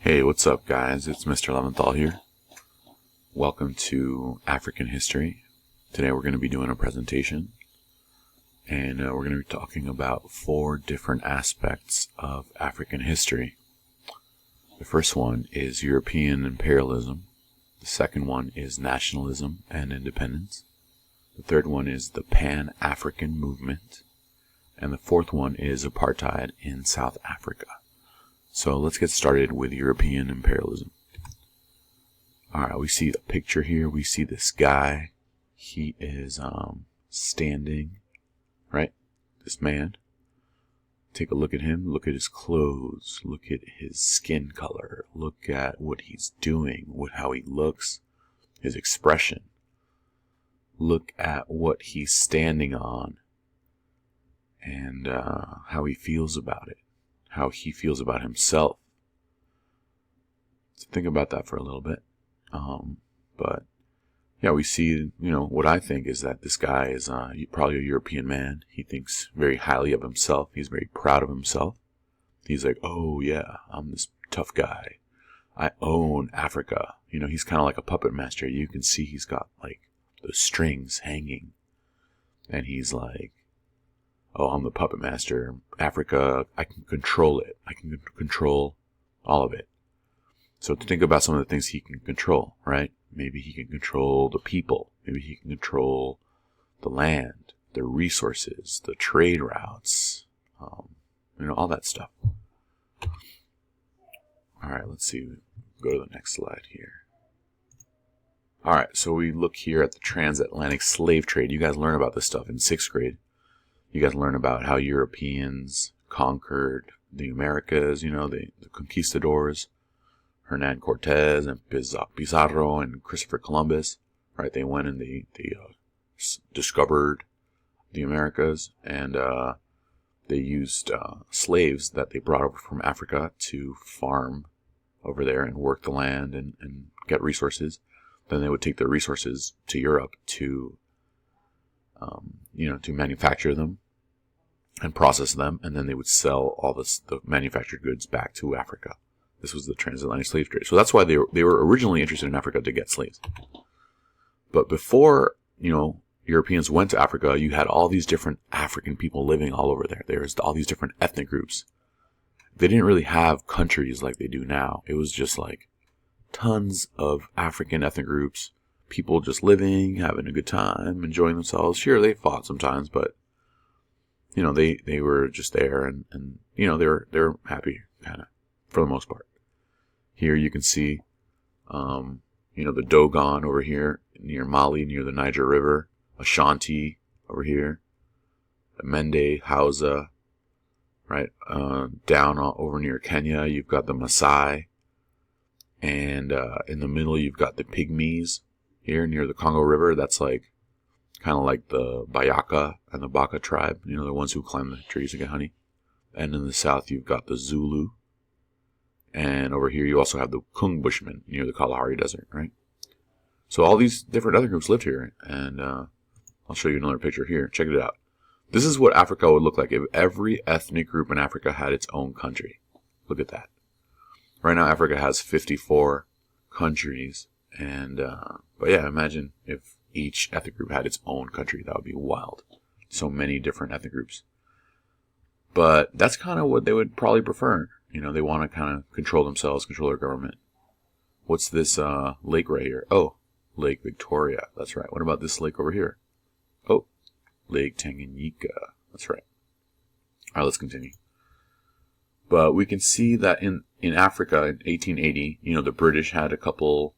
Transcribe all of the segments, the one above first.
Hey, what's up, guys? It's Mr. Leventhal here. Welcome to African History. Today we're going to be doing a presentation, and we're going to be talking about 4 different aspects of African history. The first one is European imperialism. The second one is nationalism and independence. The third one is the Pan-African movement. And the fourth one is apartheid in South Africa. So let's get started with European imperialism. Alright, we see a picture here. We see this guy. He is standing, right? This man. Take a look at him. Look at his clothes. Look at his skin color. Look at what he's doing, how he looks, his expression. Look at what he's standing on and how he feels about it. How he feels about himself. So think about that for a little bit. But yeah, we see, what I think is that this guy is probably a European man. He thinks very highly of himself. He's very proud of himself. He's like, oh yeah, I'm this tough guy. I own Africa. He's kind of like a puppet master. You can see he's got like the strings hanging. And he's like, oh, I'm the puppet master. Africa, I can control it. I can control all of it. So to think about some of the things he can control, right? Maybe he can control the people. Maybe he can control the land, the resources, the trade routes, all that stuff. All right, let's see. Go to the next slide here. All right, so we look here at the transatlantic slave trade. You guys learn about this stuff in 6th grade. You guys learn about how Europeans conquered the Americas, the conquistadors, Hernan Cortez and Pizarro and Christopher Columbus, right? They went and they discovered the Americas, and they used slaves that they brought over from Africa to farm over there and work the land and get resources. Then they would take their resources to Europe to to manufacture them and process them, and then they would sell all the manufactured goods back to Africa. This was the transatlantic slave trade. So that's why they were originally interested in Africa, to get slaves. But before, Europeans went to Africa, you had all these different African people living all over there. There was all these different ethnic groups. They didn't really have countries like they do now. It was just like tons of African ethnic groups. People just living, having a good time, enjoying themselves. Sure, they fought sometimes, but they were just there, and they're happy, kind of, for the most part. Here you can see, the Dogon over here near Mali, near the Niger River. Ashanti over here. Mende, Hausa, right? Down over near Kenya, you've got the Maasai, and in the middle you've got the Pygmies. Here near the Congo River, that's like kind of like the Bayaka and the Baka tribe, the ones who climb the trees to get honey. And in the south, you've got the Zulu. And over here, you also have the Kung Bushmen near the Kalahari Desert, right? So all these different other groups lived here, and I'll show you another picture here. Check it out. This is what Africa would look like if every ethnic group in Africa had its own country. Look at that. Right now, Africa has 54 countries. And, but yeah, imagine if each ethnic group had its own country. That would be wild. So many different ethnic groups. But that's kind of what they would probably prefer. They want to kind of control themselves, control their government. What's this lake right here? Oh, Lake Victoria. That's right. What about this lake over here? Oh, Lake Tanganyika. That's right. All right, let's continue. But we can see that in Africa in 1880, the British had a couple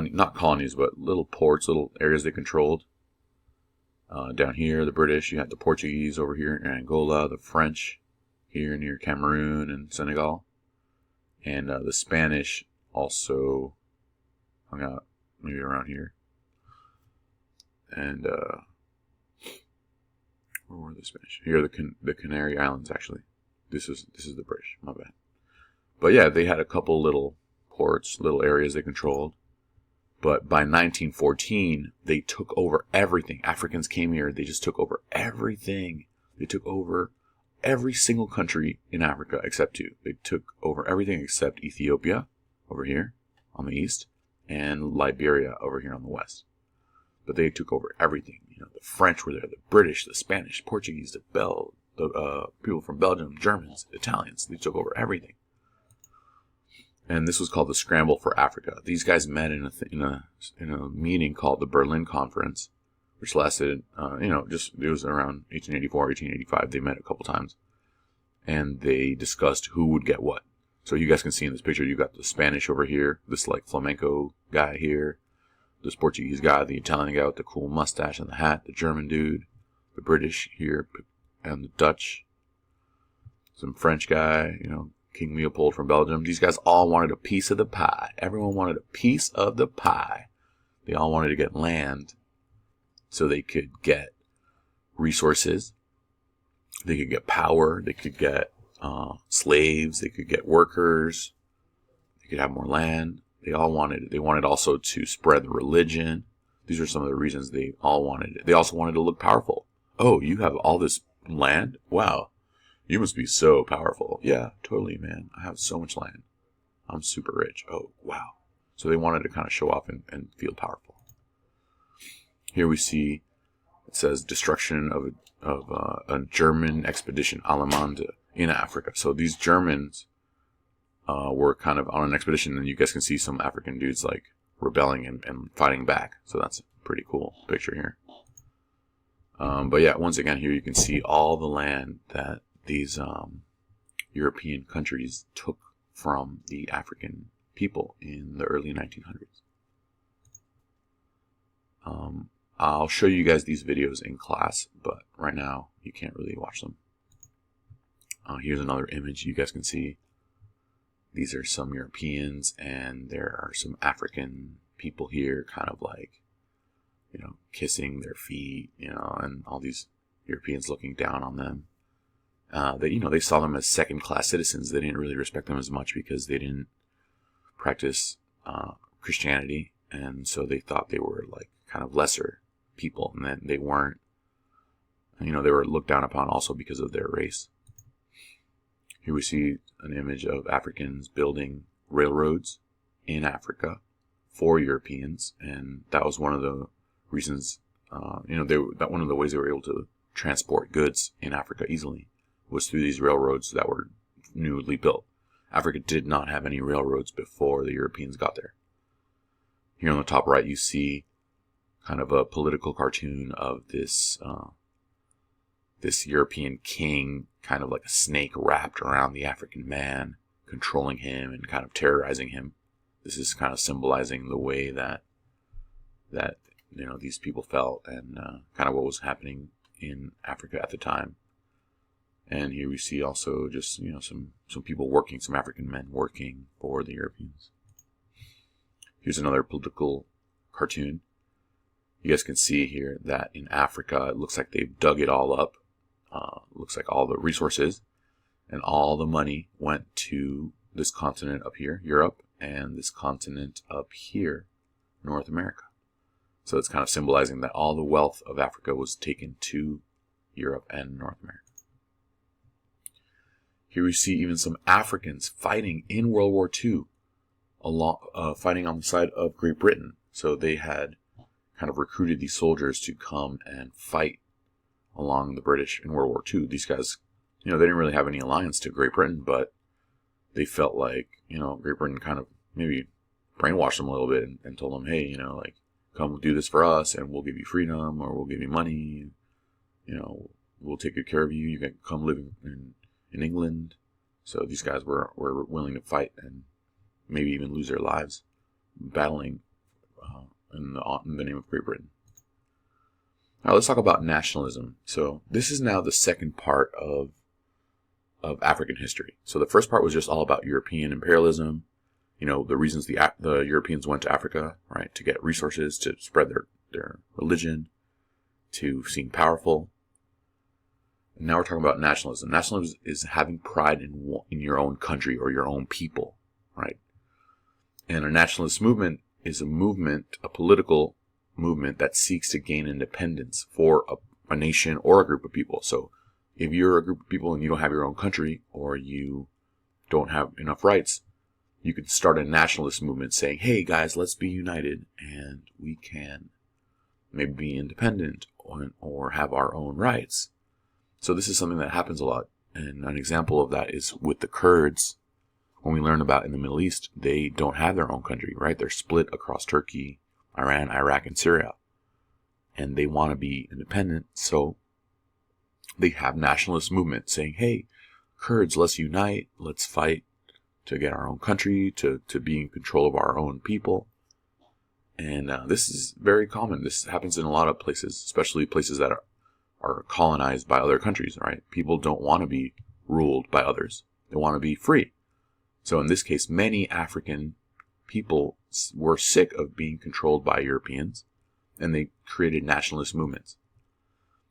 not colonies, but little ports, little areas they controlled. Down here, the British, you had the Portuguese over here in Angola, the French here near Cameroon and Senegal, and the Spanish also hung out maybe around here. And where were the Spanish? Here are the Canary Islands, actually. This is the British, my bad. But yeah, they had a couple little ports, little areas they controlled. But by 1914, they took over everything. Africans came here. They just took over everything. They took over every single country in Africa except two. They took over everything except Ethiopia over here on the east and Liberia over here on the west. But they took over everything. You know, the French were there, the British, the Spanish, Portuguese, the people from Belgium, Germans, Italians. They took over everything. And this was called the Scramble for Africa. These guys met in a meeting called the Berlin Conference, which lasted, it was around 1884, 1885. They met a couple times, and they discussed who would get what. So you guys can see in this picture, you got the Spanish over here, this like flamenco guy here, this Portuguese guy, the Italian guy with the cool mustache and the hat, the German dude, the British here, and the Dutch, some French guy, King Leopold from Belgium. These guys all wanted a piece of the pie. Everyone wanted a piece of the pie. They all wanted to get land so they could get resources. They could get power. They could get slaves. They could get workers. They could have more land. They wanted also to spread the religion. These are some of the reasons they all wanted it. They also wanted to look powerful. Oh, you have all this land? Wow. You must be so powerful. Yeah, totally, man. I have so much land. I'm super rich. Oh, wow. So they wanted to kind of show off and feel powerful. Here we see, it says, destruction of a German expedition, Allemande, in Africa. So these Germans were kind of on an expedition, and you guys can see some African dudes like rebelling and fighting back. So that's a pretty cool picture here. But yeah, once again, here you can see all the land that these European countries took from the African people in the early 1900s. I'll show you guys these videos in class, but right now you can't really watch them. Here's another image you guys can see. These are some Europeans, and there are some African people here, kind of like, kissing their feet, and all these Europeans looking down on them. They saw them as second-class citizens. They didn't really respect them as much because they didn't practice Christianity, and so they thought they were like kind of lesser people, and then they weren't. They were looked down upon also because of their race. Here we see an image of Africans building railroads in Africa for Europeans, and that was one of the reasons. One of the ways they were able to transport goods in Africa easily was through these railroads that were newly built. Africa did not have any railroads before the Europeans got there. Here on the top right, you see kind of a political cartoon of this European king, kind of like a snake wrapped around the African man, controlling him and kind of terrorizing him. This is kind of symbolizing the way that these people felt, and kind of what was happening in Africa at the time. And here we see also just some people working, some African men working for the Europeans. Here's another political cartoon. You guys can see here that in Africa it looks like they've dug it all up. Looks like all the resources and all the money went to this continent up here, Europe, and this continent up here, North America. So it's kind of symbolizing that all the wealth of Africa was taken to Europe and North America. Here we see even some Africans fighting in World War II, fighting on the side of Great Britain. So they had kind of recruited these soldiers to come and fight along the British in World War II. These guys, they didn't really have any alliance to Great Britain, but they felt like, Great Britain kind of maybe brainwashed them a little bit and told them, hey, come do this for us and we'll give you freedom, or we'll give you money, we'll take good care of you. You can come live in England. So these guys were willing to fight and maybe even lose their lives battling in the name of Great Britain. Now let's talk about nationalism. So this is now the second part of African history. So the first part was just all about European imperialism, the reasons the Europeans went to Africa, right, to get resources, to spread their religion, to seem powerful. And now we're talking about nationalism. Nationalism is having pride in your own country or your own people, right? And a nationalist movement is a political movement that seeks to gain independence for a nation or a group of people. So if you're a group of people and you don't have your own country, or you don't have enough rights, you could start a nationalist movement saying, hey guys, let's be united and we can maybe be independent or have our own rights. So this is something that happens a lot. And an example of that is with the Kurds. When we learn about in the Middle East, they don't have their own country, right? They're split across Turkey, Iran, Iraq, and Syria. And they want to be independent. So they have nationalist movements saying, hey, Kurds, let's unite. Let's fight to get our own country, to be in control of our own people. And this is very common. This happens in a lot of places, especially places that are colonized by other countries, right? People don't want to be ruled by others. They want to be free. So in this case, many African people were sick of being controlled by Europeans, and they created nationalist movements.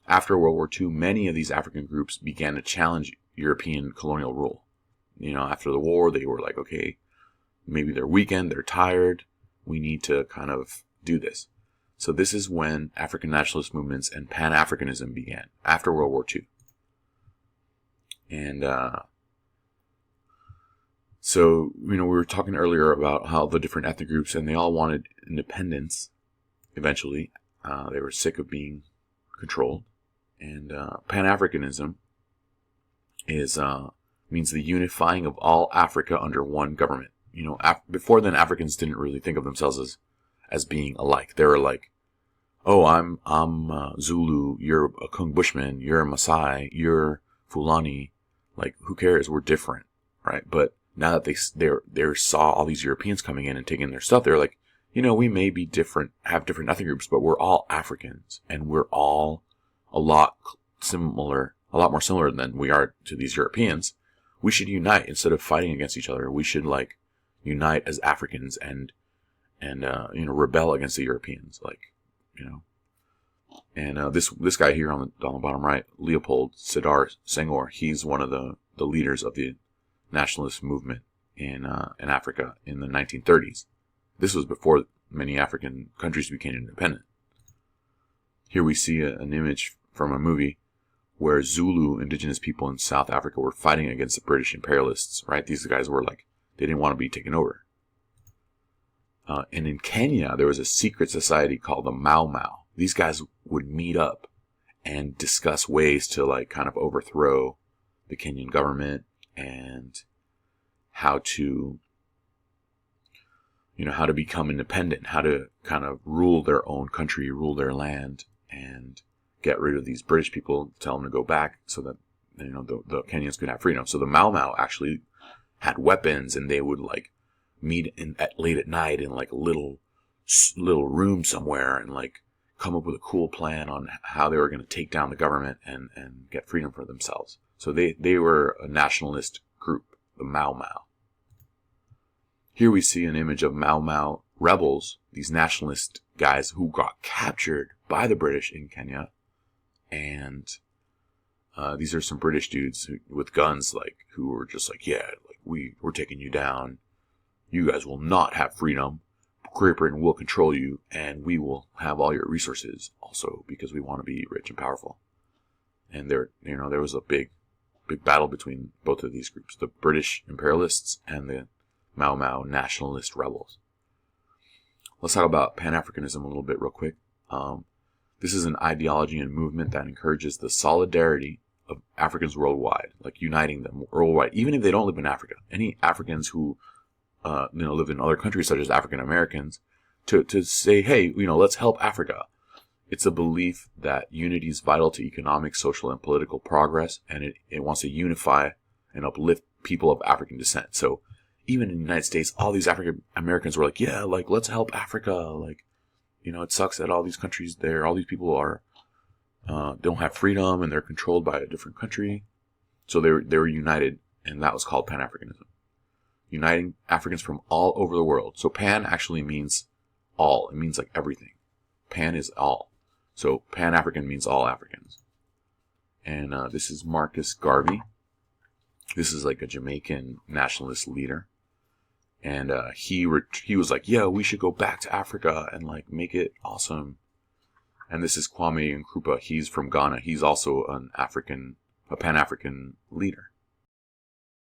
After World War II, many of these African groups began to challenge European colonial rule. After the war, they were like, okay, maybe they're weakened, they're tired, we need to kind of do this. So this is when African nationalist movements and Pan-Africanism began, after World War II. And so, we were talking earlier about how the different ethnic groups, and they all wanted independence eventually. They were sick of being controlled. And Pan-Africanism means the unifying of all Africa under one government. Before then, Africans didn't really think of themselves as being alike. They were like, oh, I'm Zulu, you're a Kung Bushman, you're a Maasai, you're Fulani. Like, who cares? We're different, right? But now that they saw all these Europeans coming in and taking their stuff, they're like, we may be different, have different ethnic groups, but we're all Africans, and we're all a lot more similar than we are to these Europeans. We should unite instead of fighting against each other. We should unite as Africans and rebel against the Europeans, And this guy here on the bottom right, Leopold Sedar Senghor, he's one of the leaders of the nationalist movement in Africa in the 1930s. This was before many African countries became independent. Here we see an image from a movie where Zulu indigenous people in South Africa were fighting against the British imperialists, right? These guys were they didn't want to be taken over. And in Kenya, there was a secret society called the Mau Mau. These guys would meet up and discuss ways to kind of overthrow the Kenyan government and how to become independent, how to kind of rule their own country, rule their land, and get rid of these British people, tell them to go back so that, the Kenyans could have freedom. So the Mau Mau actually had weapons, and they would meet late at night in a little room somewhere and come up with a cool plan on how they were going to take down the government and get freedom for themselves. So they were a nationalist group, the Mau Mau. Here we see an image of Mau Mau rebels, these nationalist guys who got captured by the British in Kenya. And these are some British dudes with guns, who were just we're taking you down. You guys will not have freedom. Great Britain will control you, and we will have all your resources also because we want to be rich and powerful. And there was a big battle between both of these groups, the British imperialists and the Mau Mau nationalist rebels. Let's talk about Pan-Africanism a little bit real quick. This is an ideology and movement that encourages the solidarity of Africans worldwide, uniting them worldwide, even if they don't live in Africa. Any Africans who live in other countries, such as African Americans, to say, hey, let's help Africa. It's a belief that unity is vital to economic, social, and political progress, and it wants to unify and uplift people of African descent. So even in the United States, all these African Americans were let's help Africa. It sucks that all these countries all these people are don't have freedom and they're controlled by a different country. So they were united, and that was called Pan-Africanism. Uniting Africans from all over the world. So Pan actually means all. It means everything. Pan is all. So Pan-African means all Africans. And this is Marcus Garvey. This is a Jamaican nationalist leader. And he was yeah, we should go back to Africa and make it awesome. And this is Kwame Nkrumah. He's from Ghana. He's also an African a Pan-African leader.